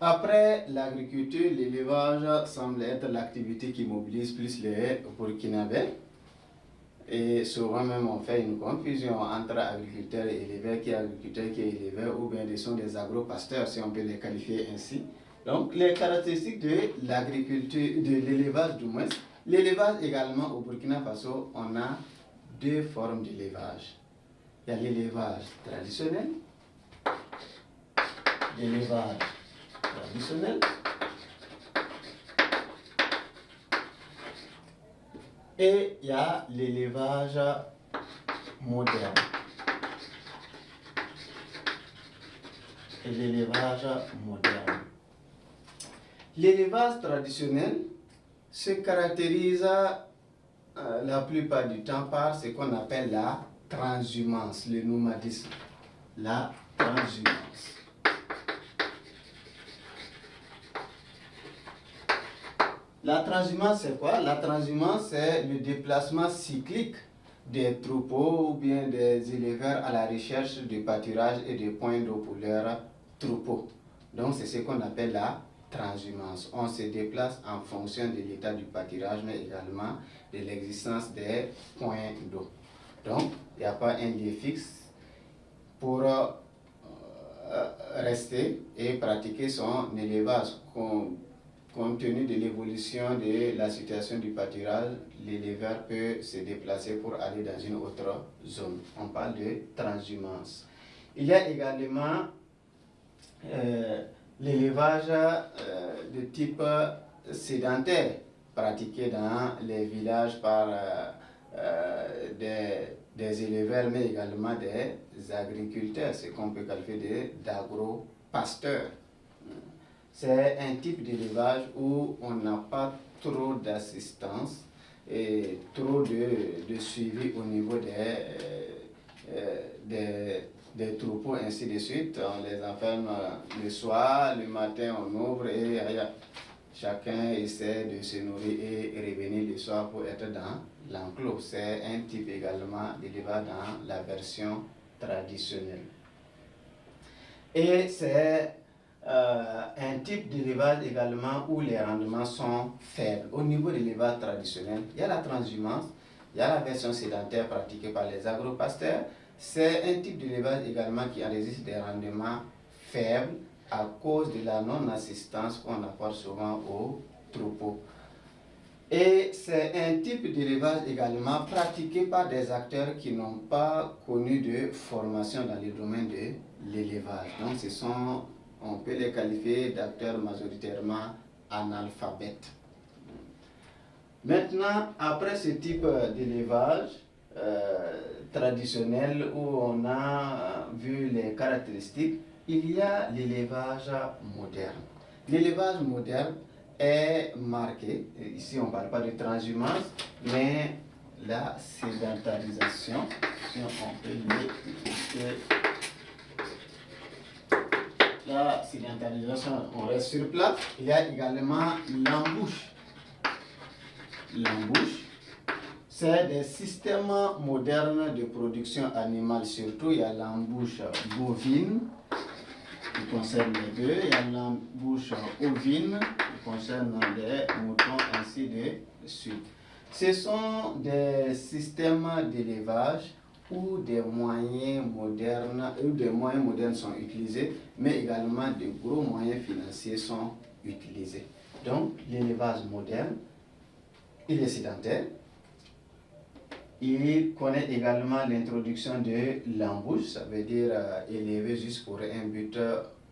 Après l'agriculture, l'élevage semble être l'activité qui mobilise plus les Burkinabés. Et souvent même on fait une confusion entre agriculteurs et éleveurs, qui est agriculteur, qui est éleveur, ou bien sont des agro-pasteurs, si on peut les qualifier ainsi. Donc les caractéristiques de l'agriculture, de l'élevage du moins. L'élevage également au Burkina Faso, on a deux formes d'élevage. Il y a l'élevage traditionnel, l'élevage traditionnel et il y a l'élevage moderne. Et l'élevage moderne. L'élevage traditionnel se caractérise la plupart du temps par ce qu'on appelle la transhumance, le nomadisme. La transhumance. La transhumance, c'est quoi? La transhumance, c'est le déplacement cyclique des troupeaux ou bien des éleveurs à la recherche de pâturage et de points d'eau pour leurs troupeaux. Donc, c'est ce qu'on appelle la transhumance. On se déplace en fonction de l'état du pâturage, mais également de l'existence des points d'eau. Donc, il n'y a pas un lieu fixe pour rester et pratiquer son élevage. Compte tenu de l'évolution de la situation du pâturage, l'éleveur peut se déplacer pour aller dans une autre zone. On parle de transhumance. Il y a également l'élevage de type sédentaire, pratiqué dans les villages par des éleveurs, mais également des agriculteurs, ce qu'on peut qualifier d'agro-pasteurs. C'est un type d'élevage où on n'a pas trop d'assistance et trop de suivi au niveau des troupeaux, ainsi de suite. On les enferme le soir, le matin on ouvre et chacun essaie de se nourrir et revenir le soir pour être dans l'enclos. C'est un type également d'élevage dans la version traditionnelle. Et c'est un type d'élevage également où les rendements sont faibles. Au niveau de l'élevage traditionnel, il y a la transhumance, il y a la version sédentaire pratiquée par les agro-pasteurs. C'est un type d'élevage également qui enregistre des rendements faibles à cause de la non-assistance qu'on apporte souvent aux troupeaux. Et c'est un type d'élevage également pratiqué par des acteurs qui n'ont pas connu de formation dans le domaine de l'élevage. Donc on peut les qualifier d'acteurs majoritairement analphabètes. Maintenant, après ce type d'élevage traditionnel où on a vu les caractéristiques, il y a l'élevage moderne. L'élevage moderne est marqué, ici on ne parle pas de transhumance, mais la sédentarisation, si on peut le la sédentarisation, on reste sur place. Il y a également l'embouche. L'embouche, c'est des systèmes modernes de production animale. Surtout, il y a l'embouche bovine, qui concerne les bœufs. Il y a l'embouche ovine, qui concerne les moutons, ainsi de suite. Ce sont des systèmes d'élevage où des moyens modernes sont utilisés, mais également de gros moyens financiers sont utilisés. Donc, l'élevage moderne, il est sédentaire. Il connaît également l'introduction de l'embouche, ça veut dire élever juste pour un but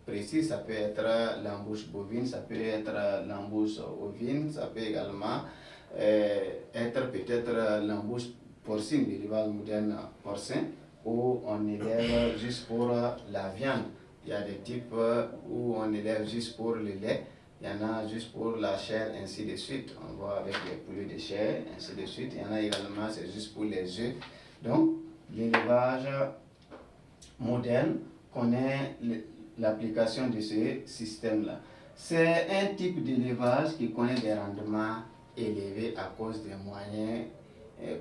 précis. Ça peut être l'embouche bovine, ça peut être l'embouche ovine, ça peut également être peut-être l'embouche porcine, l'élevage moderne porcin, où on élève juste pour la viande. Il y a des types où on élève juste pour le lait, il y en a juste pour la chair, ainsi de suite. On voit avec les poulets de chair, ainsi de suite. Il y en a également, c'est juste pour les œufs. Donc, l'élevage moderne connaît l'application de ce système-là. C'est un type d'élevage qui connaît des rendements élevés à cause des moyens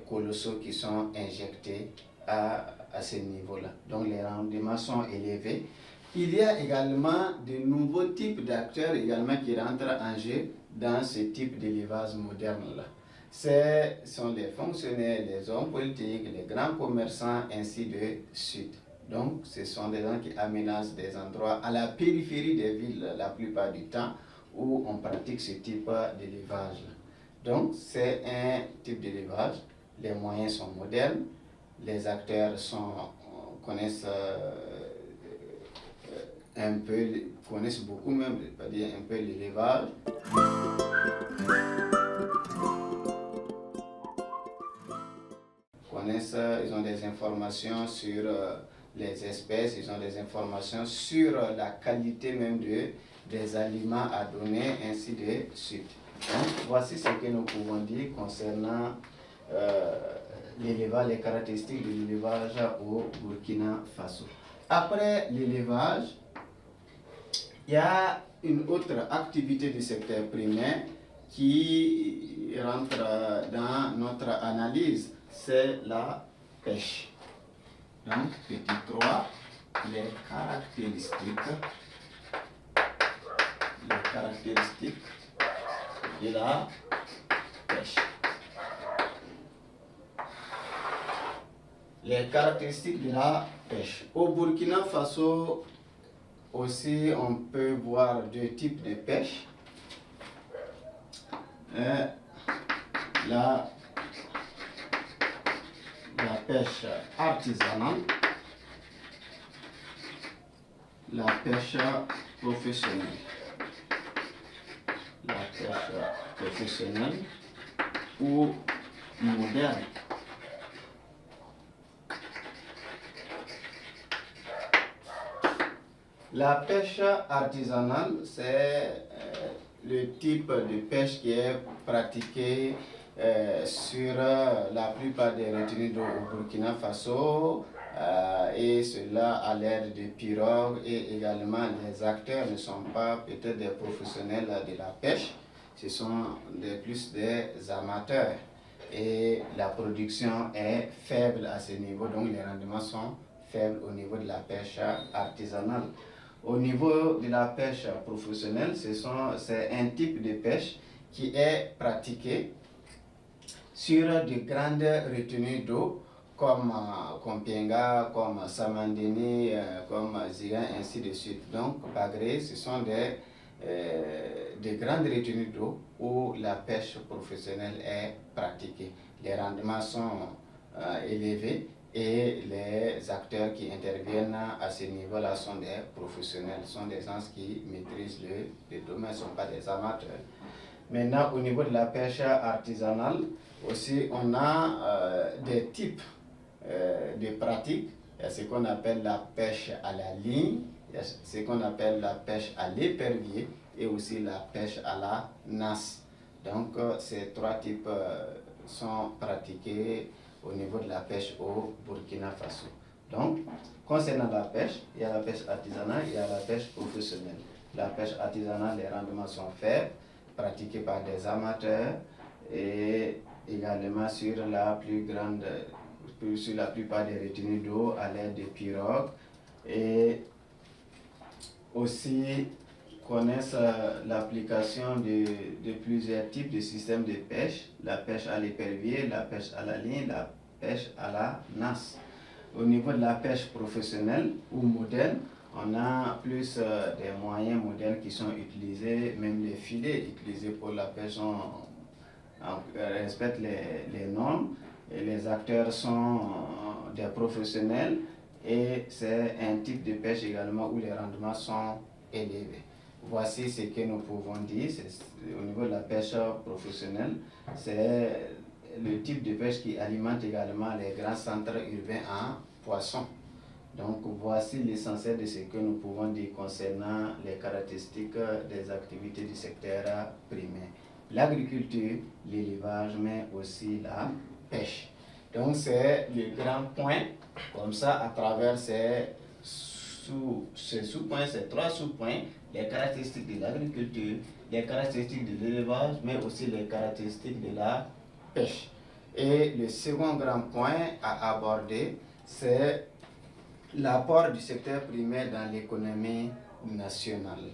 colossaux qui sont injectés à ce niveau-là. Donc les rendements sont élevés Il y a également de nouveaux types d'acteurs également qui rentrent en jeu dans ce type d'élevage moderne-là. Ce sont les fonctionnaires, les hommes politiques, les grands commerçants, ainsi de suite. Donc, ce sont des gens qui aménagent des endroits à la périphérie des villes la plupart du temps où on pratique ce type d'élevage. Donc, c'est un type d'élevage. Les moyens sont modernes, les acteurs connaissent connaissent beaucoup même, pas dire un peu l'élevage. Ils ont des informations sur les espèces, ils ont des informations sur la qualité même des aliments à donner, ainsi de suite. Donc, voici ce que nous pouvons dire concernant l'élevage, les caractéristiques de l'élevage au Burkina Faso. Après l'élevage, il y a une autre activité du secteur primaire qui rentre dans notre analyse, c'est la pêche. Donc, petit 3, les caractéristiques de la pêche. Les caractéristiques de la pêche. Au Burkina Faso, aussi, on peut voir deux types de pêche. La pêche artisanale, la pêche professionnelle. La pêche professionnelle ou moderne. La pêche artisanale, c'est le type de pêche qui est pratiqué sur la plupart des retenues d'eau au Burkina Faso, et cela à l'aide de pirogues, et également les acteurs ne sont pas peut-être des professionnels de la pêche, ce sont plus des amateurs et la production est faible à ce niveau, donc les rendements sont faibles au niveau de la pêche artisanale. Au niveau de la pêche professionnelle, c'est un type de pêche qui est pratiqué sur de grandes retenues d'eau comme Kompienga, comme Samandini, comme Zigan, ainsi de suite. Donc, Bagré, ce sont des grandes retenues d'eau où la pêche professionnelle est pratiquée. Les rendements sont élevés et les acteurs qui interviennent à ce niveau-là sont des professionnels, sont des gens qui maîtrisent le domaine, ne sont pas des amateurs. Maintenant, au niveau de la pêche artisanale, aussi, on a des types de pratiques. Il y a ce qu'on appelle la pêche à la ligne, il y a ce qu'on appelle la pêche à l'épervier et aussi la pêche à la nasse. Donc, ces trois types sont pratiqués au niveau de la pêche au Burkina Faso. Donc, concernant la pêche, il y a la pêche artisanale, il y a la pêche professionnelle. La pêche artisanale, les rendements sont faibles, pratiqués par des amateurs et également sur la plupart des retenues d'eau à l'aide de pirogues, et aussi connaissent l'application de plusieurs types de systèmes de pêche, la pêche à l'épervier, la pêche à la ligne, la pêche à la nasse. Au niveau de la pêche professionnelle ou moderne, on a plus des moyens modernes qui sont utilisés, même les filets utilisés pour la pêche respectent les normes, et les acteurs sont des professionnels, et c'est un type de pêche également où les rendements sont élevés. Voici ce que nous pouvons dire au niveau de la pêche professionnelle. C'est le type de pêche qui alimente également les grands centres urbains en poissons. Donc voici l'essentiel de ce que nous pouvons dire concernant les caractéristiques des activités du secteur primaire. L'agriculture, l'élevage, mais aussi la pêche. Donc c'est le grand point, comme ça, à travers ces sous-points, ces trois sous-points, les caractéristiques de l'agriculture, les caractéristiques de l'élevage, mais aussi les caractéristiques de la pêche. Et le second grand point à aborder, c'est L'apport du secteur primaire dans l'économie nationale.